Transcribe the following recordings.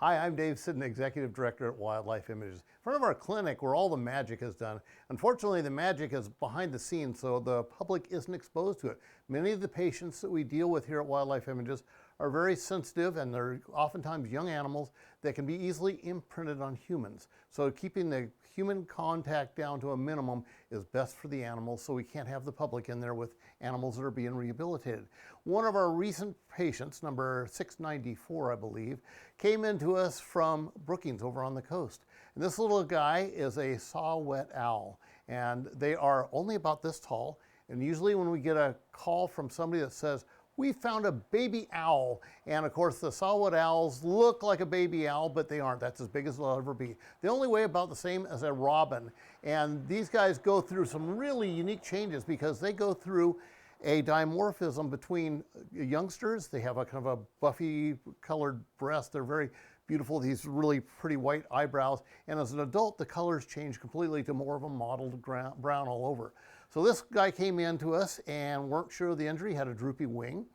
Hi, I'm Dave Siddon, Executive Director at Wildlife Images. In front of our clinic where all the magic is done. Unfortunately, the magic is behind the scenes, so the public isn't exposed to it. Many of the patients that we deal with here at Wildlife Images are very sensitive, and they're oftentimes young animals that can be easily imprinted on humans. So keeping the human contact down to a minimum is best for the animals, so we can't have the public in there with animals that are being rehabilitated. One of our recent patients, number 694, I believe, came into us from Brookings over on the coast. And this little guy is a saw-whet owl, and they are only about this tall. And usually when we get a call from somebody that says, "We found a baby owl," and of course the saw-whet owls look like a baby owl, but they aren't. That's as big as they'll ever be. They only weigh about the same as a robin. And these guys go through some really unique changes because they go through a dimorphism between youngsters. They have a kind of a buffy colored breast. They're very beautiful, these really pretty white eyebrows. And as an adult, the colors change completely to more of a mottled brown all over. So this guy came in to us and weren't sure of the injury, had a droopy wing.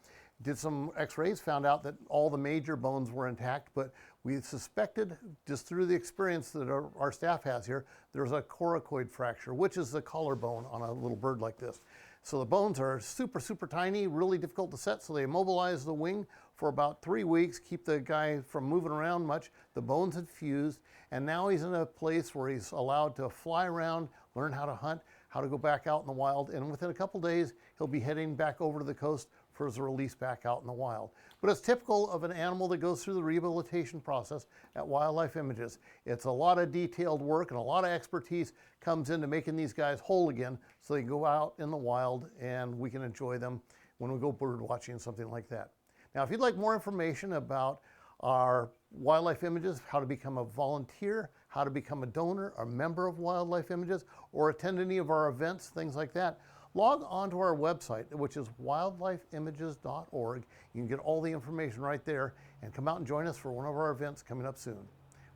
Did some x-rays, found out that all the major bones were intact, but we suspected, just through the experience that our staff has here, there's a coracoid fracture, which is the collarbone on a little bird like this. So the bones are super, super tiny, really difficult to set, so they immobilize the wing for about 3 weeks, keep the guy from moving around much. The bones had fused, and now he's in a place where he's allowed to fly around, learn how to hunt, how to go back out in the wild, and within a couple days, he'll be heading back over to the coast for his release back out in the wild. But it's typical of an animal that goes through the rehabilitation process at Wildlife Images. It's a lot of detailed work and a lot of expertise comes into making these guys whole again so they can go out in the wild and we can enjoy them when we go bird watching, something like that. Now, if you'd like more information about our Wildlife Images, how to become a volunteer, how to become a donor, a member of Wildlife Images, or attend any of our events, things like that, log on to our website, which is wildlifeimages.org. You can get all the information right there and come out and join us for one of our events coming up soon.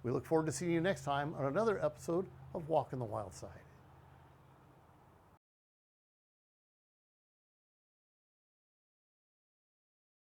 We look forward to seeing you next time on another episode of Walk in the Wild Side.